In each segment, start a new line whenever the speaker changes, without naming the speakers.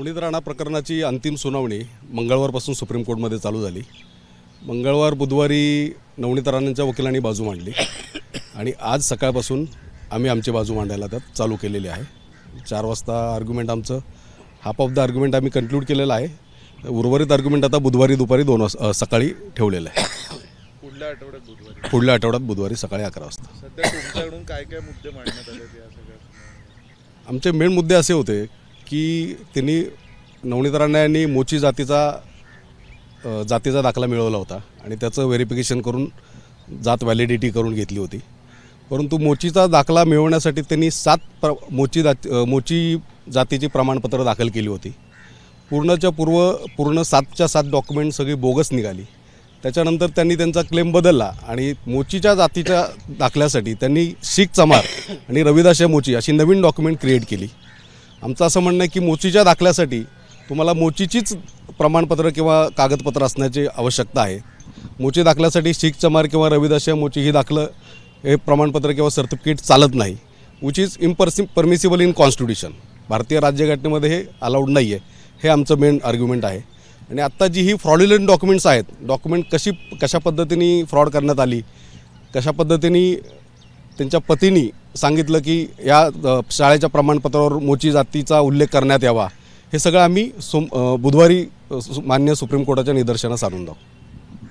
नवनीत राणा प्रकरणाची अंतिम सुनावणी मंगळवारपासून सुप्रीम कोर्टमध्ये चालू झाली। मंगळवार बुधवारी नवनीत राणांच्या वकिलांनी बाजू मांडली आणि आज सकाळपासून आम्ही आमची बाजू मांडायला त्यात चालू केलेली आहे। 4 वाजता आर्ग्युमेंट आमचं हाफ ऑफ द आर्ग्युमेंट आम्ही कन्क्लूड केलेला आहे। उर्वरित आर्ग्युमेंट आता बुधवारी दुपारी 2 सकाळी ठेवलेलं आहे। पुढल्या आठवड्यात बुधवारी सकाळी 11 वाजता।
सध्या तुमच्याकडून काय काय मुद्दे मांडण्यात आले या सगळ्यात?
आमचे मेन मुद्दे असे होते की त्यांनी नवनीत राणा यांनी मोची जातीचा दाखला मिळवला होता आणि त्याचं व्हेरिफिकेशन करून जात व्हॅलिडिटी करून घेतली होती। परंतु मोचीचा दाखला मिळवण्यासाठी त्यांनी 7 मोची जातीची प्रमाणपत्र दाखल केली होती। पूर्ण 7च्या 7 डॉक्युमेंट सगळी बोगस निघाली। त्याच्यानंतर त्यांनी त्यांचा क्लेम बदलला आणि मोचीच्या जातीच्या दाखल्यासाठी त्यांनी शीख चमार आणि रविदास मोची अशी नवीन डॉक्युमेंट क्रिएट केली। आमचं असं म्हणणं आहे की मोचीच्या दाखल्यासाठी तुम्हाला मोचीचीच प्रमाणपत्र किंवा कागदपत्र असण्याची आवश्यकता आहे। मोची दाखल्यासाठी शीख चमार किंवा रविदास मोची ही हे प्रमाणपत्र किंवा सर्टिफिकेट चालत नाही, which is permissible in constitution. भारतीय राज्यघटनेमध्ये हे अलाउड नाही आहे, हे आमचं मेन आर्ग्युमेंट आहे। आणि आत्ता जी ही फ्रॉड्युलंट डॉक्युमेंट्स आहेत, डॉक्युमेंट कशा पद्धतीने फ्रॉड करण्यात आली, कशा पद्धतीने त्यांच्या पतींनी सांगितलं की या शाळेच्या प्रमाणपत्रावर मोची जातीचा उल्लेख करण्यात यावा, हे सगळं आम्ही बुधवारी मान्य सुप्रीम कोर्टाच्या निदर्शनास आणून जाऊ।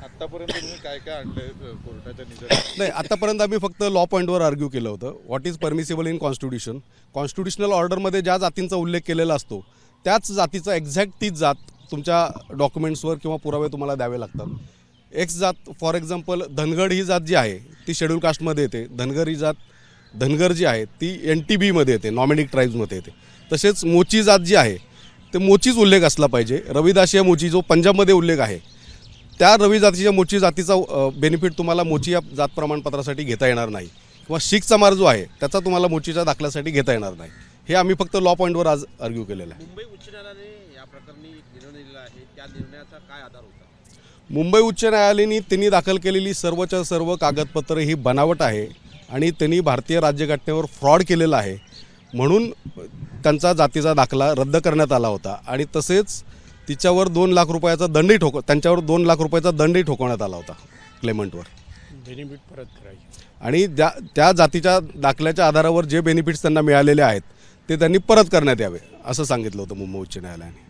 आतापर्यंत तुम्ही काय काय आणलंय कोर्टाच्या निदर्शनास?
नाही, आतापर्यंत आम्ही फक्त लॉ पॉईंटवर आर्ग्यू केलं होतं। What is permissible in constitution, constitutional ऑर्डरमध्ये ज्या जातींचा उल्लेख केलेला असतो त्याच जातीचा एक्झॅक्ट तीच जात तुमच्या डॉक्युमेंट्सवर किंवा पुरावे तुम्हाला द्यावे लागतात। एक्स जात फॉर एक्झाम्पल धनगड ही जात जी आहे ती शेड्यूल कास्टमध्ये येते। धनगर ही जात धनगर जी आहे ती NTB मध्ये येते, नॉमॅडिक ट्राईब्समध्ये येते। तसेच मोची जात जी आहे ते मोचीच उल्लेख असला पाहिजे। रविदास मोची जो पंजाबमध्ये उल्लेख आहे त्या रवी जातीच्या मोची जातीचा बेनिफिट तुम्हाला मोची या जात प्रमाणपत्रासाठी घेता येणार नाही, किंवा शीख चमार जो आहे त्याचा तुम्हाला मोचीच्या दाखल्यासाठी घेता येणार नाही। हे आम्ही फक्त लॉ पॉईंटवर आज आर्ग्यू केलेलं आहे।
मुंबई उच्च न्यायालयाने या प्रकरणी निर्णय दिलेला आहे, त्या निर्णयाचा काय आधार होता?
मुंबई उच्च न्यायालयाने त्यांनी दाखल केलेली सर्वच्या सर्व कागदपत्र ही बनावट आहे आणि त्यांनी भारतीय राज्यघटनेवर फ्रॉड केलेला आहे, म्हणून त्यांचा जातीचा दाखला रद्द करण्यात आला होता। आणि तसेच तिच्यावर 2 लाख रुपयाचा दंडही त्यांच्यावर 2 लाख रुपयाचा दंडही ठोकवण्यात आला होता क्लेमंटवर।
बेनिफिट परत करायचे
आणि त्या जातीच्या दाखल्याच्या आधारावर जे बेनिफिट्स त्यांना मिळालेले आहेत ते त्यांनी परत करण्यात यावे असं सांगितलं होतं मुंबई उच्च न्यायालयाने।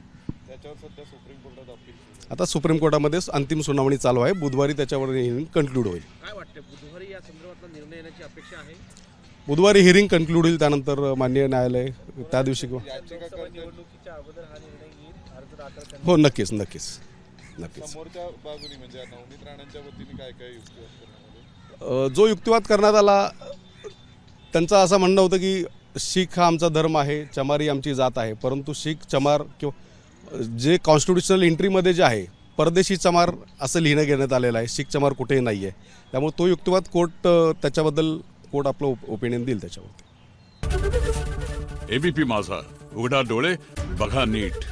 त्याच्यावर सध्या सुप्रीम कोर्टात अपील
आता सुप्रीम कोर्टामध्ये अंतिम सुनावणी चालू आहे। बुधवारी त्याच्यावर हिअरिंग कन्क्लूड होईल।
काय वाटतं, बुधवारी या संदर्भातला निर्णय येण्याची अपेक्षा आहे?
बुधवारी हिअरिंग कन्क्लूड होईल, त्यानंतर माननीय न्यायालय त्या दिवशी
निवडणुकीच्या अगोदर हा निर्णय येईल, अर्ज दाखल करण्यात?
हो, नक्कीच।
समोरच्या बाजूने म्हणजे नवनीत राणांच्या वतीने काय काय युक्तिवाद करण्यात आले?
जो युक्तिवाद करण्यात आला त्यांचं असं म्हणणं होतं की शीख हा आमचा धर्म आहे, चमार ही आमची जात आहे, परंतु शीख चमार किंवा जे कॉन्स्टिट्यूशनल एंट्रीमध्ये जे आहे परदेशी चमार असं लिहिणं घेण्यात आलेलं आहे, शीख चमार कुठेही नाही आहे। त्यामुळे तो युक्तिवाद त्याच्याबद्दल कोर्ट आपलं ओपिनियन देईल त्याच्यावरती।
ABP माझा, उघडा डोळे बघा नीट।